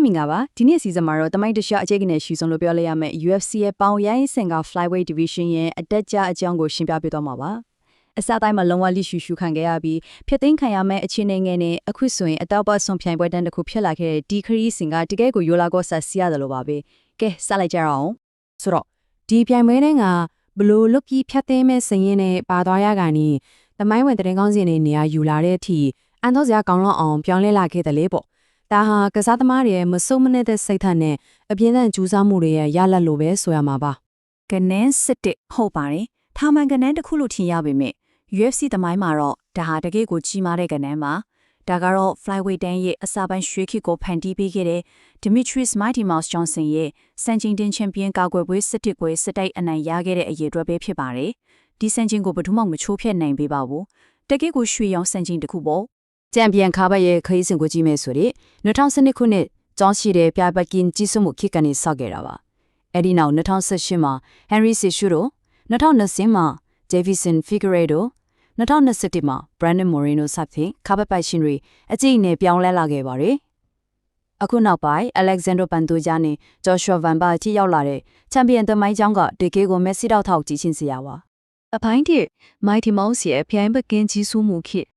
မင်္ဂလာပါဒီနေ့ season မှာတော့တမိုင်းတခြားအခြေအနေရှိဆုံးလို့ပြောလိုက်ရမယ် UFC ရဲ့ပေါင်ရိုင်းစင်က flyweight division ရဲ့အတက်ကြအကြောင်းကိုရှင်းပြပေးသွားမှာပါအစတိုင်းမှာလုံးဝလိရှူရှူခံခဲ့ရပြီးဖြစ်သိမ်းခံရမယ့်အခြေအနေငယ်နဲ့အခုဆိုရင်အတောက်ပတ်ဆုံးဖြိုင်ပွဲတန်းတစ်ခုဖြစ်လာခဲ့တဲ့ဒီခရီးစင်ကတကယ်ကိုရိုလာကောဆက်စီရတယ်လို့ပါပဲကဲစလိုက်ကြရအောင်ဆိုတော့ဒီပြိုင်ပွဲတန်းကဘလို့လုတ်ပြီးဖြတ်သိမ်းမဲ့စင်ရင်နဲ့ပါသွားရကနေတမိုင်းဝင်တဲ့ကောင်းစင်တွေနေရာယူလာတဲ့အထိအန်တော့စရာကောင်းလောက်အောင်ပြောင်းလဲလာခဲ့တယ်လေပေါ့ဒါဟာကစားသမားတွေရဲ့မစုံမနဲ့တဲ့စိတ်ဓာတ်နဲ့အပြင်းထန်ကြိုးစားမှုတွေရဲ့ရလဒ်လိုပဲဆိုရမှာပါကနန်းစစ်တစ်ဟုတ်ပါတယ်ထာမန်ကနန်းတစ်ခုလို့ထင်ရပေမဲ့ UFC သမိုင်းမှာတော့ဒါဟာတကယ့်ကိုကြီးမားတဲ့ကနန်းပါဒါကတော့ flyweight တန်းရဲ့အစပိုင်းရွှေခေတ်ကိုဖန်တီးပေးခဲ့တဲ့ Demetrius Mighty Mouse Johnson ရဲ့စံချိန်တင်ချန်ပီယံကာကွယ်ပွဲစစ်တစ်ပွဲစစ်တိုက်အနိုင်ရခဲ့တဲ့အရေးအတွက်ပဲဖြစ်ပါတယ်ဒီစံချိန်ကိုဘယ်သူမှမချိုးဖျက်နိုင်ပေးပါဘူးတကယ့်ကိုရွှေရောင်စံချိန်တစ်ခုပေါ့ချန်ပီယံကာဘရဲ့ခရီးစဉ်ကိုကြည့်မယ်ဆိုရင်2012ခုနှစ်ကျောင်းရှိတဲ့ပြပကင်ကြီးစုမှုခေတ်ကနေစခဲ့တာပါအဲ့ဒီနောက်2018မှာ Henry Cejudo 2020မှာ Davison Figueiredo 2021မှာ Brandon Moreno စသဖြင့်ကာဘပိုင်ရှင်တွေအကြိတ်နဲ့ပြောင်းလဲလာခဲ့ပါတယ်အခုနောက်ပိုင်း Alexander Pantoja နဲ့ Joshua Van Ba ကြီးရောက်လာတဲ့ချန်ပီယံသမိုင်းကြောင်းကတကယ်ကို Messi တောက်ထောက်ကြည့်ချင်းစရာပါအပိုင်းတစ် Mighty Mouse ရဲ့ပြိုင်ပကင်ကြီးစုမှုခေတ်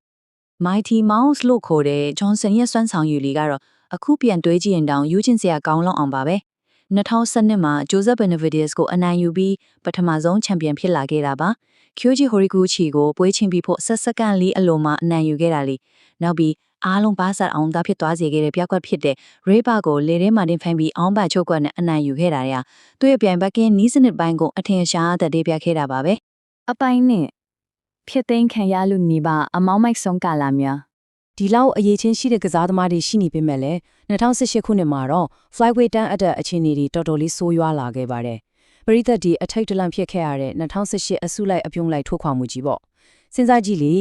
Mighty Mouse လို့ခေါ်တဲ့ Johnson ရဲ့စွမ်းဆောင်ရည်လေးကတော့အခုပြန်တွေးကြည့်ရင်တောင်ယူချင်းစရာကောင်းလောက်အောင်ပါပဲ2012မှာ Joseph Benavidez ကိုအနိုင်ယူပြီးပထမဆုံးချန်ပီယံဖြစ်လာခဲ့တာပါ Kyoji Horiguchi ကိုပွဲချင်းပြီးဖို့ဆက်စက္ကန့်လေးအလိုမှာအနိုင်ယူခဲ့တာလေနောက်ပြီးအားလုံးပါဆက်အောင်သားဖြစ်သွားစေခဲ့တဲ့ပြကွက်ဖြစ်တဲ့ Rayba ကိုလေထဲမှာတင်ဖိုင်ပြီးအောင်ပါချုပ်ကွက်နဲ့အနိုင်ယူခဲ့တာရာသူ့ရဲ့ပြိုင်ဘက်ကင်းနီးစနစ်ပိုင်းကိုအထင်ရှားသက်တည်ပြခဲ့တာပါပဲအပိုင်းနဲ့ဖြစ်သိမ်းခံရလို့နေပါအမောင်းမိုက်ဆုံးကာလာများဒီလောက်အရေးချင်းရှိတဲ့ကစားသမားတွေရှိနေပေမဲ့လည်း2018ခုနှစ်မှာတော့ flyweight တန်းအတက်အခြေအနေတွေတော်တော်လေးဆိုးရွားလာခဲ့ပါတယ်ပရိသတ်ဒီအထိတ်တလန့်ဖြစ်ခဲ့ရတဲ့2018အစုလိုက်အပြုံလိုက်ထိုးခွာမှုကြီးပေါ့စဉ်းစားကြည့်လေ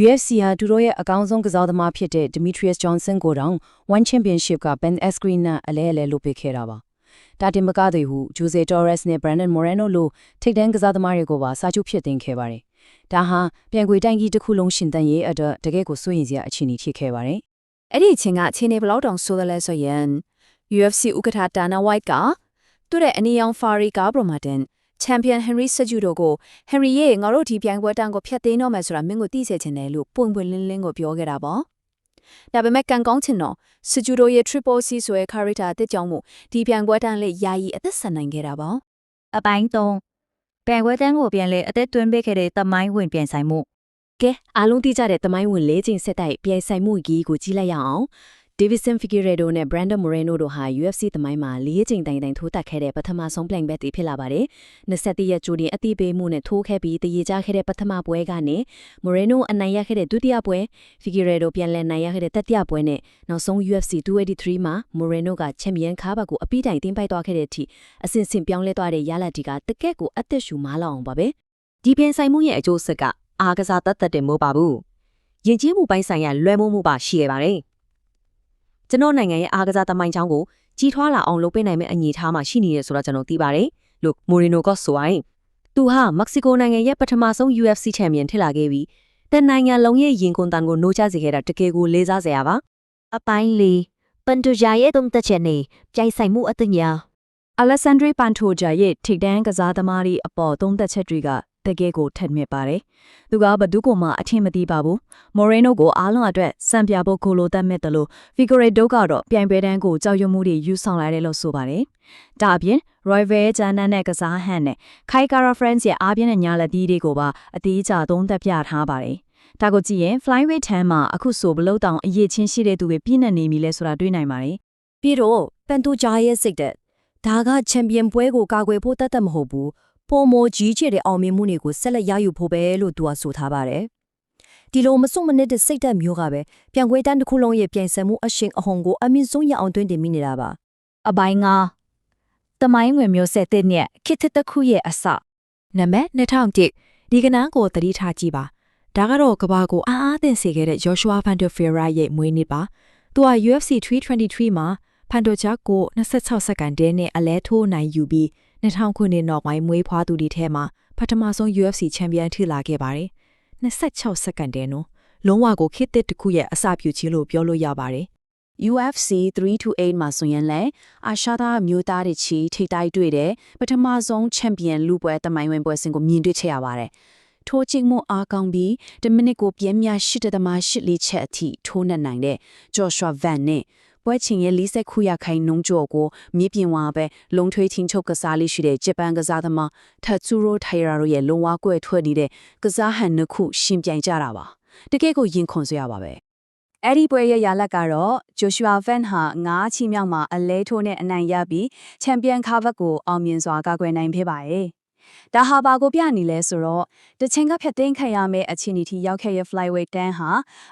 UFC ဟာသူတို့ရဲ့အကောင်းဆုံးကစားသမားဖြစ်တဲ့ Demetrius Johnson ကိုတောင် One Championship က Ben Askren နဲ့အလဲအလဲလုပ်ပေးခဲ့တာပါဒါတင်မကသေးဘူး Jose Torres နဲ့ Brandon Moreno လို့ထိပ်တန်းကစားသမားတွေကိုပါစာချုပ်ဖြစ်တင်ခဲ့ပါတယ်ဒါဟာပြန်ကွေတိုင်းကြီးတစ်ခုလုံးရှင်သန်ရေးအတွက်တကယ့်ကိုစိုးရိမ်စရာအခြေအနေဖြစ်ခဲ့ပါတယ်။အဲ့ဒီအချိန်ကအခြေအနေဘယ်လောက်တောင်ဆိုးတယ်လဲဆိုရင် UFC ဥက္ကဋ္ဌ Dana White ကသူ့ရဲ့အနီရောင် Fari က Bromaden Champion Henry Cejudo ကို Henry ရဲ့ငါတို့ဒီပြိုင်ပွဲတန်းကိုဖျက်သိမ်းတော့မယ်ဆိုတာမင်းကိုသိစေချင်တယ်လို့ပွင့်ပွင့်လင်းလင်းကိုပြောခဲ့တာပေါ့။ဒါပေမဲ့ကန်ကောင်းချင်တော့ Cejudo ရဲ့ Triple C ဆိုတဲ့ character အသစ်ကြောင့်မို့ဒီပြိုင်ပွဲတန်းလေးယာယီအသက်ဆက်နိုင်ခဲ့တာပေါ့။အပိုင်း3ပြိုင်ပွဲတန်းကိုပြန်လဲအသက်သွင်းပေးခဲ့တဲ့သမိုင်းဝင်ပြန်ဆိုင်မှုကဲအားလုံးသိကြတဲ့သမိုင်းဝင်၄ချိန်ဆက်တိုက်ပြန်ဆိုင်မှုကြီးကိုကြည့်လိုက်ရအောင် Davison Figueiredo နဲ့ Brandon Moreno တို့ဟာ UFC သမိုင်းမှာ၄ချိန်တိုင်ထိုးတက်ခဲ့တဲ့ပထမဆုံးပြိုင်ပွဲတွေဖြစ်လာပါတယ်21ရက်ကြိုတင်အသီးပေးမှုနဲ့ထိုးခဲ့ပြီးတည်ကြခဲ့တဲ့ပထမပွဲကနေ Moreno အနိုင်ရခဲ့တဲ့ဒုတိယပွဲ Figueiredo ပြန်လည်နိုင်ရခဲ့တဲ့တတိယပွဲနဲ့နောက်ဆုံး UFC 283မှာ Moreno ကချန်ပီယံခါဘတ်ကိုအပြီးတိုင်တင်ပိုက်သွားခဲ့တဲ့အထိအဆင့်ဆင့်ပြောင်းလဲသွားတဲ့ရလဒ်ဒီကတကယ့်ကိုအသက်ရှူမားလောက်အောင်ပါပဲဒီပြန်ဆိုင်မှုရဲ့အကျိုးဆက်ကအားကစားတတ်တယ်မို့ပါဘူးယဉ်ကျေးမှုပိုင်းဆိုင်ရာလွှဲမိုးမှုပါရှိခဲ့ပါတယ်ကျွန်တော်နိုင်ငံရဲ့အားကစားသမိုင်းချောင်းကိုကြီးထွားလာအောင်လုပ်ပေးနိုင်မယ့်အနေအထားမှာရှိနေရဆိုတော့ကျွန်တော်သိပါတယ်လို့မိုရီနိုကဆိုရင်သူဟာမက္ကဆီကိုနိုင်ငံရဲ့ပထမဆုံး UFC ချန်ပီယံထစ်လာခဲ့ပြီးတနိုင်ငံလုံးရဲ့ရင်ကွန်တန်ကိုနှိုးချစေခဲ့တာတကယ်ကိုလေးစားစရာပါအပိုင်း၄ပန်တိုဂျာရဲ့တုံးသက်ချက်နဲ့ကြိုက်ဆိုင်မှုအသညာ Alessandro Pantoja ရဲ့ထိပ်တန်းကစားသမားတွေအပေါ်တုံးသက်ချက်တွေကတကယ်ကိုထက်မြက်ပါတယ်။သူကဘသူ့ကိုမှအထင်မသိပါဘူး။ Moreno ကိုအားလုံးအတွက်စံပြဖို့ကိုလိုတတ်မဲ့တယ်လို့ Figueiredo ကတော့ပြိုင်ပွဲတန်းကိုကြောက်ရွံ့မှုတွေယူဆောင်လာတယ်လို့ဆိုပါတယ်။ဒါအပြင် Royval Jana နဲ့ကစားဟန်နဲ့ Kai Kara France ရဲ့အားပြင်းတဲ့ညာလက်သီးတွေကိုပါအသေးချသုံးသက်ပြထားပါတယ်။ဒါကိုကြည့်ရင် Flyweight 10မှာအခုဆိုဘလို့တောင်အရေးချင်းရှိတဲ့သူတွေပြည့်နေနေပြီလဲဆိုတာတွေးနိုင်ပါတယ်။ပြီးတော့ Pantoja ရဲ့စိတ်သက်ဒါကချန်ပီယံပွဲကိုကာကွယ်ဖို့တတ်မဟုတ်ဘူးပိုမိုကြီးကျယ်တဲ့အောင်မြင်မှုတွေကိုဆက်လက်ရယူဖို့ပဲလို့သူကဆိုထားပါတယ်ဒီလိုမစွန့်မနစ်တဲ့စိတ်ဓာတ်မျိုးကပဲပြန်ခွေတန်းတစ်ခုလုံးရဲ့ပြန်ဆမှုအရှင်အဟုန်ကိုအမြင့်ဆုံးရအောင်တွင်းတင်မိနေတာပါအပိုင်း၅တမိုင်းဝင်မျိုးဆက်တဲ့နဲ့ခေတ်တစ်ခုရဲ့အစနံပါတ်2001ဒီကနန်းကိုသတိထားကြည့်ပါဒါကတော့ကဘာကိုအားသင့်စေခဲ့တဲ့ Joshua Vanderlei Ferreira ရဲ့မွေးနေ့ပါသူက UFC 323မှာဖန်တိုဂျာကို26စက္ကန့်တည်းနဲ့အလဲထိုးနိုင်ယူပြီး2000ခုနှစ်နောက်ပိုင်းမွေးဖွားသူတွေထဲမှာပထမဆုံး UFC ချန်ပီယံထိလာခဲ့ပါတယ်26စက္ကန့်တည်းနော်လုံးဝကိုခေတ်သစ်တစ်ခုရဲ့အစပြုခြင်းလို့ပြောလို့ရပါတယ် UFC 3-8မှာဆိုရင်လည်းအာရှသားမျိုးသားတွေချီထိတိုက်တွေ့တဲ့ပထမဆုံးချန်ပီယံလူပွဲတမိုင်းဝင်ပွဲစဉ်ကိုမြင်တွေ့ခဲ့ရပါတယ်။ထိုးကျင်းမှုအားကောင်းပြီး10မိနစ်ကိုပြင်းမြ8.8ချက်အထိထိုးနှက်နိုင်တဲ့ Joshua Van နဲ့ပွဲချင်းရဲ့40ခုရခိုင်နှုန်းကျော်ကိုမြေပြင်ဝါပဲလုံထွေးချင်းချုပ်ကစားလေးရှိတဲ့ဂျပန်ကစားသမား Tatsuro Taira ရဲ့လုံဝါကွဲထွက်နေတဲ့ကစားဟန်နှစ်ခုရှင်ပြိုင်ကြတာပါ။တကယ်ကိုရင်ခွန်စရာပါပဲ။ အဲ့ဒီပွဲရဲ့ရလဒ်ကတော့ Joshua Van ဟာ9ချီမြောက်မှာအလဲထိုးနဲ့အနိုင်ရပြီးချန်ပီယံခါဗတ်ကိုအောင်မြင်စွာကာကွယ်နိုင်ခဲ့ပါတယ်။ဒါဟာဘာကိုပြနေလဲဆိုတော့တချင်ကဖြတ်သိမ်းခံရမယ့်အခြေအနေထိရောက်ခဲ့ရဲ့ flyweight တန်းဟာ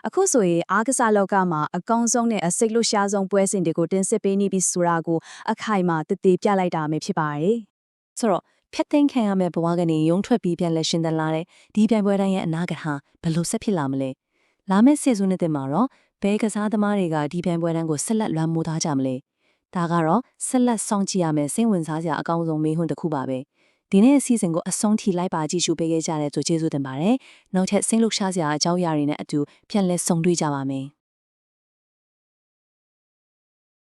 အခုဆိုရင်အားကစားလောကမှာအကောင်းဆုံးနဲ့အစိတ်လွတ်ရှားဆုံးပွဲစဉ်တွေကိုတင်ဆက်ပေးနေပြီဆိုတာကိုအခိုင်အမာတည်ပြလိုက်တာပဲဖြစ်ပါတယ်။ဆိုတော့ဖြတ်သိမ်းခံရမယ့်ဘဝကနေရုံထွက်ပြီးပြန်လဲရှင်သန်လာတဲ့ဒီပြိုင်ပွဲတိုင်းရဲ့အနာဂတ်ဟာဘယ်လိုဆက်ဖြစ်လာမလဲ။လာမယ့်сезонနှစ်မှာတော့ဘဲကစားသမားတွေကဒီပြိုင်ပွဲတန်းကိုဆက်လက်လွှမ်းမိုးထားကြမလဲ။ဒါကတော့ဆက်လက်စောင့်ကြည့်ရမယ်စိတ်ဝင်စားစရာအကောင်းဆုံးမေးခွန်းတစ်ခုပါပဲ။ဒီနေ့အစီအစဉ်ကိုအဆုံးထိလိုက်ပါကြည့်ရှုပေးခဲ့ကြတဲ့သူကျေးဇူးတင်ပါတယ်။နောက်ထပ်စိတ်လှုပ်ရှားစရာအကြောင်းအရာတွေနဲ့အတူပြန်လည်ဆုံတွေ့ကြပါမယ်။